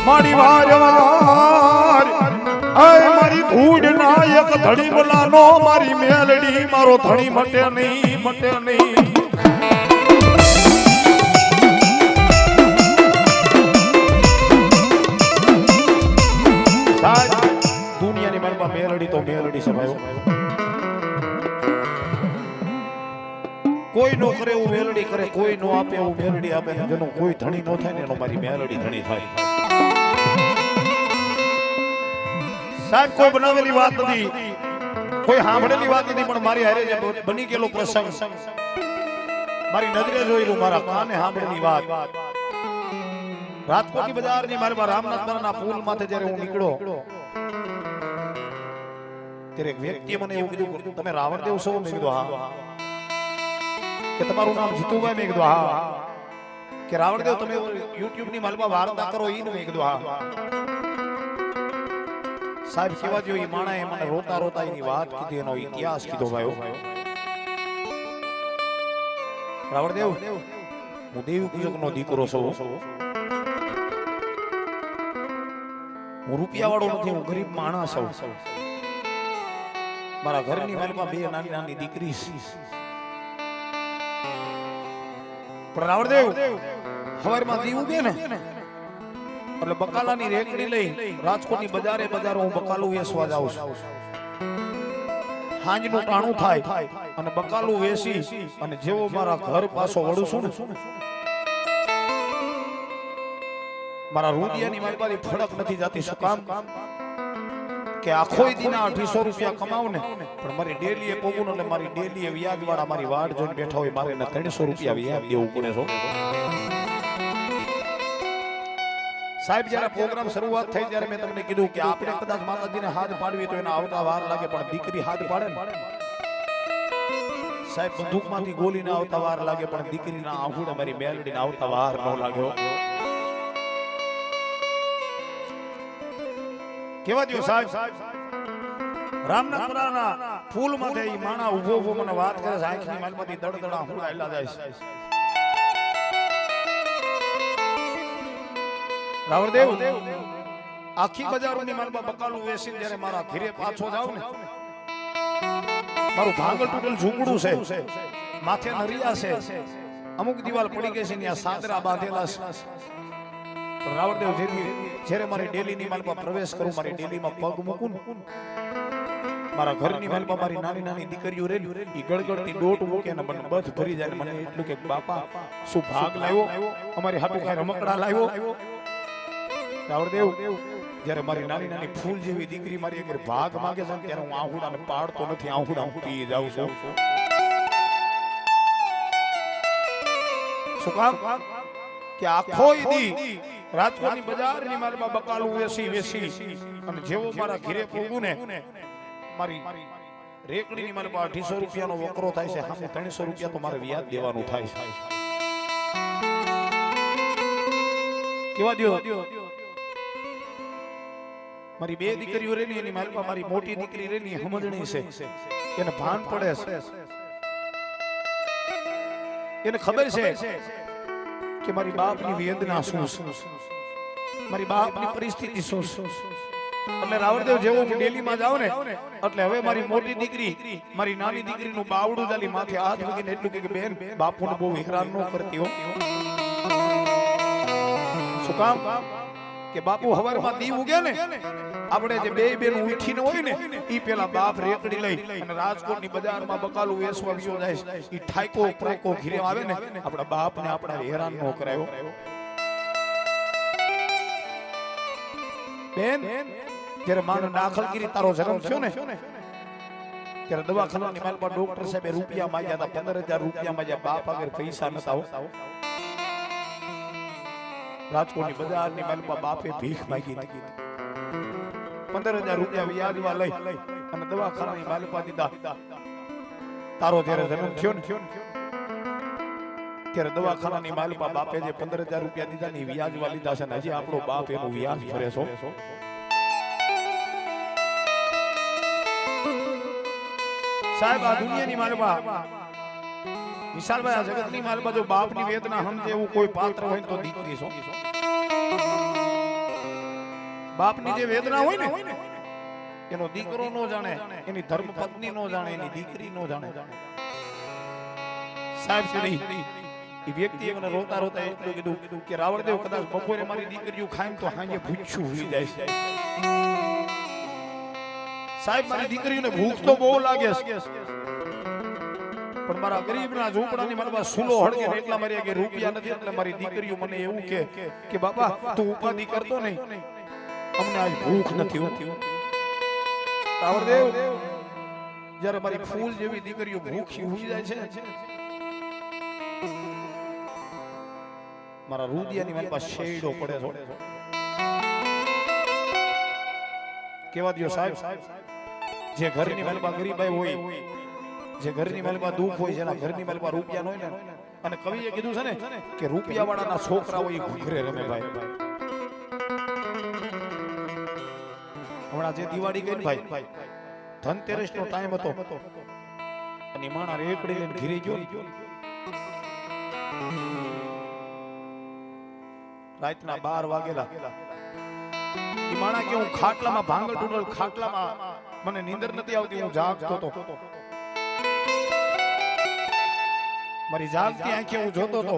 મારી વારવાર આય મારી ધૂડ નાયક ધણી બોલાનો મારી મેલડી મારો ધણી મટે નહીં મટે નહીં દુનિયાની મારી મેલડી તો મેલડી છે ભાઈઓ કોઈ નો કરે એવું મેલડી કરે કોઈ નો આપે એવું મેલડી આપે જેનો કોઈ ધણી નો થાય ને એનો મારી મેલડી ધણી થાય સાહેબ કોઈ બનાવેલી વાત નથી કોઈ સાંભળેલી વાત નથી પણ મારી હારે જે બની ગયેલો પ્રસંગ મારી નજરે જોયેલું મારા કાને સાંભળેલી વાત રાજકોટની બજારની મારી રામનાથના પુલ માથે જ્યારે હું નીકળ્યો ત્યારે એક વ્યક્તિએ મને એવું કીધું તમે રાવણદેવ છો મેં કીધું હા કે તમારું નામ જીતુભાઈ મેં કીધું હા કે રાવણદેવ તમે YouTube ની માલમાં વાર્તા કરો ઈ ને મેં કીધું હા સાહેબ કેવા જો ઈ માણાએ મને રોતા રોતા એની વાત કીધી એનો ઇતિહાસ કીધો ભાઈઓ રાવણદેવ હું દેવી પૂજકનો દીકરો છું હું રૂપિયા વાળો નથી હું ગરીબ માણસ છું મારા ઘરની માલમાં બે નાની નાની દીકરી છે પણ રાવણદેવ હવારમાં દી ઉગે ને એટલે બકાલાની રેકડી લઈ રાજકોટની બજારો હું બકાલું વેચવા જાઉં છું હાંજનું ટાણું થાય અને બકાલું વેચી અને જેવો મારા ઘર પાછો વળું છું ને મારા રૂપિયાની મારી પાસે ફરક નથી જાતી શું કામ કે આખો દીના 800 રૂપિયા કમાવું ને પણ મારી ડેલી એ પોગું એટલે મારી ડેલી એ વ્યાજ વાળા મારી વાડ જોઈને બેઠા હોય મારે 300 રૂપિયા વ્યાજ દેવું પડે છો સાહેબ જ્યારે પ્રોગ્રામ શરૂઆત થઈ ત્યારે મેં તમને કીધું કે આપણે કદાચ માતાજીને હાથ પાડવી તો એને આવતા વાર લાગે પણ દીકરી હાથ પાડે ને સાહેબ બંદૂકમાંથી ગોલીને આવતા વાર લાગે પણ દીકરીના આંખુડે મારી મેલડીને આવતા વાર ન લાગ્યો કેવા દો સાહેબ રામનાથના ફૂલ માંથી ઈ માણા ઉભો ઉભો મને વાત કરે છે આંખની માલમાંથી દડદડા હુડાયેલા જાય છે રાવણદેવ આખી બજારોની માલમાં બકાલું વેચીને જ્યારે મારા ઘરે પાછો જાવ ને મારું ભાંગલ તૂટેલ ઝૂંપડું છે માથે નરિયા છે અમુક દિવાલ પડી ગઈ છે ને આ સાદરા બાંધેલા છે રાવણદેવ જ્યારે મારી ડેલીની માલમાં પ્રવેશ કરું મારી ડેલીમાં પગ મૂકું મારા ઘરની માલમાં મારી નાની નાની દીકરીઓ રેલી ઈ ગળગળતી ડોટ મૂકે ને મને બધ ભરી જાય મને એટલું કે બાપા શું ભાગ લાવ્યો અમારી હાટુ કાઈ રમકડા લાવ્યો રાવણદેવ જ્યારે મારી નાની નાની ફૂલ જેવી દીકરી મારી અગર ભાગ માંગે છે ત્યારે હું આહુડાને પાડતો નથી આહુડા પી જાઉં છું શું કામ કે આખો દી રાજકોટની બજારની માલમાં બકાલું વેચી અને જેવો મારા ઘરે પોગું ને મારી રેકડીની માલમાં 800 રૂપિયાનો વકરો થાય છે સામે 300 રૂપિયા તો મારે વ્યાજ દેવાનું થાય છે કેવા દો મારી બે દીકરીઓ રેલી એની માલમાં મારી મોટી દીકરી રેલી સમજણી છે એને ભાન પડે છે એને ખબર છે કે મારી બાપની વેદના શું મારી બાપની પરિસ્થિતિ શું એટલે રાવણદેવ જેવો હું ડેલીમાં જાઉં ને એટલે હવે મારી મોટી દીકરી મારી નાની દીકરીનું બાવડું જાલી માથે હાથ મૂકીને એટલું કે બેન બાપુને બહુ હેરાન ન કરતી હો શું કામ કે બાપુ હવારમાં દી ઉગે ને આપણે જે બે બેન ઉઠીને હોય ને ઈ પેલા બાપ રેકડી લઈ અને રાજકોટની બજારમાં બકાલું વેચવા ગયો જાય ઈ ઠાઈકો પ્રેકો ઘીરે આવે ને આપણા બાપને આપણે હેરાન ન કરાયો બેન જ્યારે માનો દાખલગીરી તારો જન્મ થયો ને ત્યારે દવાખાનાની માલમાં ડોક્ટર સાહેબે રૂપિયા માંગ્યા હતા 15000 રૂપિયા માંગ્યા બાપ આગળ પૈસા નતા રાજકોટની બજારની માલમાં બાપે ભીખ માંગી હતી 15000 રૂપિયા વ્યાજવા લઈ અને દવાખાનાની માલમાં દીધા તારો જ્યારે જન્મ થયો ને ત્યારે દવાખાનાની માલમાં બાપે જે 15000 રૂપિયા દીધા ને વ્યાજવા લીધા છે ને હજી આપણો બાપ એનું વ્યાજ ભરે છો સાહેબ આ દુનિયાની માલમાં વિશાલભાઈ આ જગતની માલમાં જો બાપની વેદના સમજે એવું કોઈ પાત્ર હોય તો દીકરી છો બાપની જે વેદના હોય ને એનો દીકરો નો જાણે, એની ધર્મ પત્ની નો જાણે, એની દીકરી નો જાણે. સાહેબ શ્રી એ વ્યક્તિ મને રોતા રોતા એટલું કીધું કે રાવણદેવ કદાચ બપોરે મારી દીકરીઓ ખાઈને તો હાંજે ભૂખ્યું હોઈ જાય છે. સાહેબ મારી દીકરીઓને ભૂખ તો બહુ લાગે છે, પણ મારા ગરીબના ઝૂંપડાની મારા સુલો હળગે ને એટલા મારી કે રૂપિયા નથી, એટલે મારી દીકરીઓ મને એવું કે બાપા તું ઉપાધિ કરતો નહીં, અમને આજ ભૂખ નથી હોતી. રાવણદેવ જ્યારે મારી ફૂલ જેવી દીકરીઓ ભૂખી હોઈ જાય છે, મારા રુદિયાની મારી પાસે શેડો પડે છે. કેવા દિયો સાહેબ, જે ઘરની મારી પાસે ગરીબાઈ હોય, જે ઘરની મારી પાસે દુઃખ હોય, જેના ઘરની મારી પાસે રૂપિયા ન હોય ને, અને કવિએ કીધું છે ને કે રૂપિયા વાળાના છોકરા હોય ઘરે રમે ભાઈ. હમણાં જે દિવાળી ગઈ ને ભાઈ, ધનતેરસ નો ટાઈમ હતો અને માણા રેકડી લઈને ઘરે ગયો. રાતના 12 વાગેલા. ઈ માણા કે હું ખાટલામાં ભાંગલ ટૂટલ ખાટલામાં મને નીંદર નથી આવતી, હું જાગતો હતો. મારી જાગતી આંખે હું જોતો હતો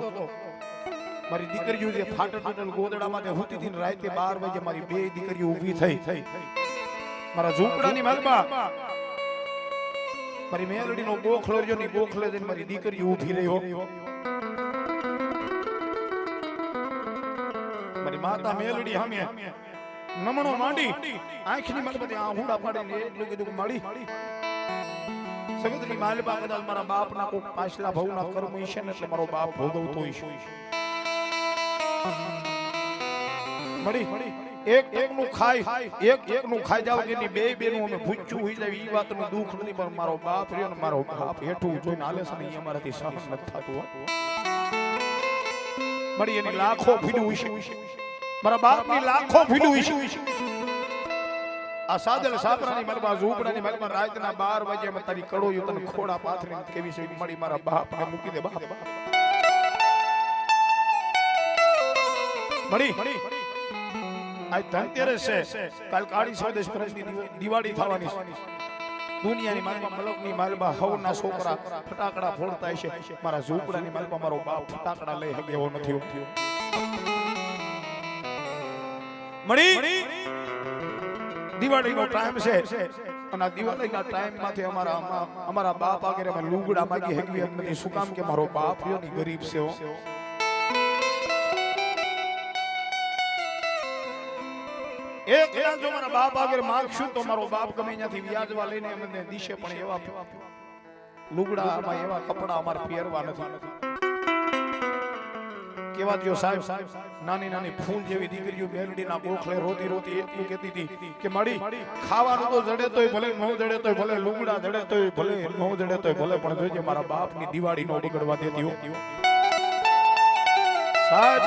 મારી દીકરીઓ જે ફાટલ ટૂટલ ગોદડામાં હુતી હતી ને રાતે 12 વાગે મારી બે દીકરીઓ ઊભી થઈ મારા ઝૂંપડાની માલમાં. મારી મેલડીનો ગોખલો રહ્યો ની ગોખલે જઈને મારી દીકરીઓ ઊભી રહ્યો. મારી માતા મેલડી સામે નમણો માંડી આંખની માલ બધી આહુડા પાડીને એટલું કીધું માડી સગતની માલબા કદાચ મારા બાપના કોક પાછલા ભવના કર્મ છે ને એટલે મારો બાપ ભોગવતો છે. મળી એક નું ખાઈ જાવ કે બે નું અમે ભૂચ્યું હોઈ જાય ઈ વાતનું દુઃખ નથી, પણ મારો બાપ રહ્યો ને મારો બાપ હેઠું જોઈને હાલે છે ને ઈ અમારાથી સહન નથી થતું. મળી એની લાખો ભીડું છે, મારા બાપની લાખો ભીડું છે. આ સાદલ સાપરાની મારી ઝૂંપડાની મારી રાતના 12 વાગે મે તારી કડોયું તને ખોડા પાથરીને કેવી છે મળી મારા બાપને મૂકી દે. બાપ મળી આજ ધનતેરસ છે, કાલ કાળી સ્વદેશ પરમની દિવાળી થવાની છે. દુનિયાની માલમાં મલકની માલમાં હવના છોકરા ફટાકડા ફોડતા છે, મારા ઝૂંપડાની માલમાં મારો બાપ ફટાકડા લઈ શકે એવો નથી. મળી દિવાળીનો ટાઈમ છે અને આ દિવાળીના ટાઈમમાંથી અમારા બાપ આગળ અમે લુગડા માંગી હકવી એમ નથી. શું કામ કે મારો બાપ રહ્યો ની ગરીબ છે. એક જો મારા બાપ આગળ માંગશું તો મારો બાપ ગમે ત્યાંથી વ્યાજવા લઈને અમને દિશે, પણ એવા લુગડા એવા કપડા અમારે પહેરવા નથી. કેવા દિયો સાહેબ, નાની નાની ફૂલ જેવી દીકરીઓ મેલડીના ગોખલે રોતી રોતી એટલું કહેતી હતી કે માડી ખાવાનું તો જડે તોય ભલે, ન જડે તોય ભલે, લુગડા જડે તોય ભલે, ન જડે તોય ભલે, પણ જોજે મારા બાપની દિવાળી નો બગડવા દેતી હો સાહેબ.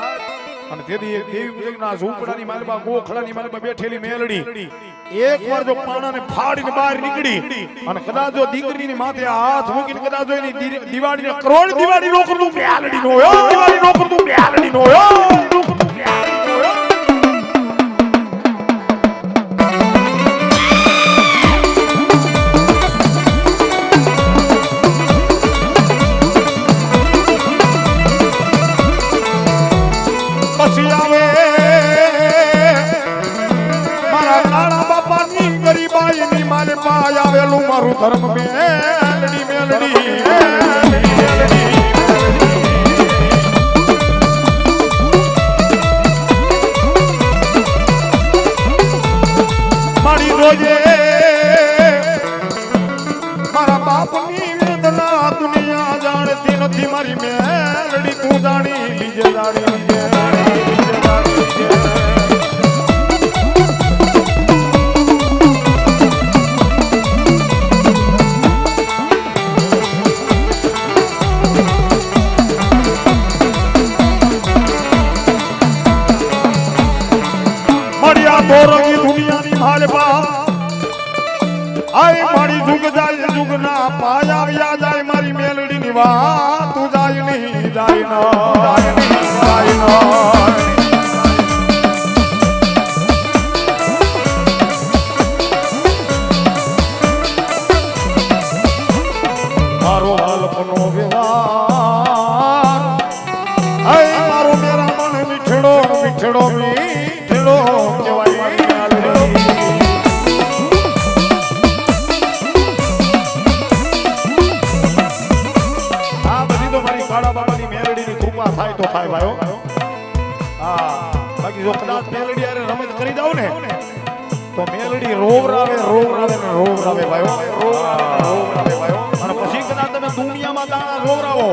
અને તેથી એક દેવી પૂજકના ઝૂંપડાની માલમાં ગોખલાની માલમાં બેઠેલી મેલડી એકવાર જો પાણાને ફાડીને બહાર નીકળી અને કદાચ જો દીકરીની માથે હાથ મૂકીને કદાચ જો એની દિવાળીને કરોડ દિવાળી નો કરતું મેલડી નો દિવાળી નો કરતું મેલડી નો આવેલું મારું ધર્મ મેલડી મેલડી મારી રોજે મારા બાપની વેદના દુનિયા જાણતી નથી. મારી મેલડી તું જાણી લીજે, જાણી લીજે. મોરગી દુનિયાની માલબા આય મારી જુગ જાય જુગ ના પાયા વ્યા જાય મારી મેલડીની વાત તું જાય નહીં, જાય ન, જાય નહીં, જાય ન. મીઠડો મીઠડો કહેવાય મારી મેલડી. આ બધી તો મારી કાળા બાબાની મેલડીની કૃપા થાય તો થાય ભાઈઓ. હા બાકી જો કદાચ મેલડી આરે રમત કરી દઉં ને તો મેલડી રોવરાવે ભાઈઓ. રોવરાવે ભાઈઓ. અને પછી કદાચ તમે દુનિયામાં દાણા રોવરાવો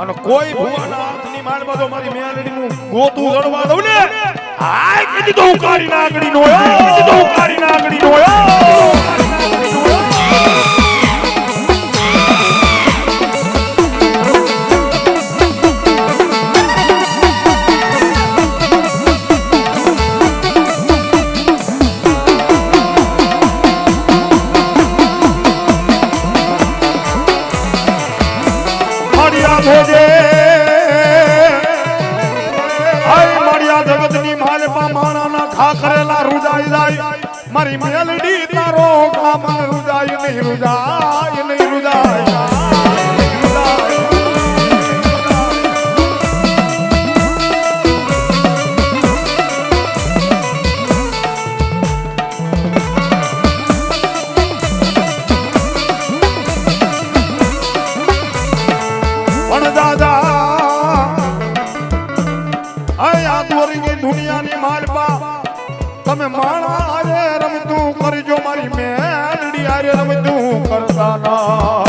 અને કોઈ ભુવાના હાથની માળમાં તો મારી મેલડીનું ગોતું જડવા દઉં ને આય કીધી તો ઉકાળી નાગડી નો કીધી તો ઉકાળી નાગડી નો મારી મેલડી તારો કામ રૂજાય નહીં રૂજાય નહીં રૂજાય. પણ દાદા આ દોરી દુનિયાની માલપા તમે માણા આરે રમતું કરજો મારી મેલડી આરે રમતું કરતા ના.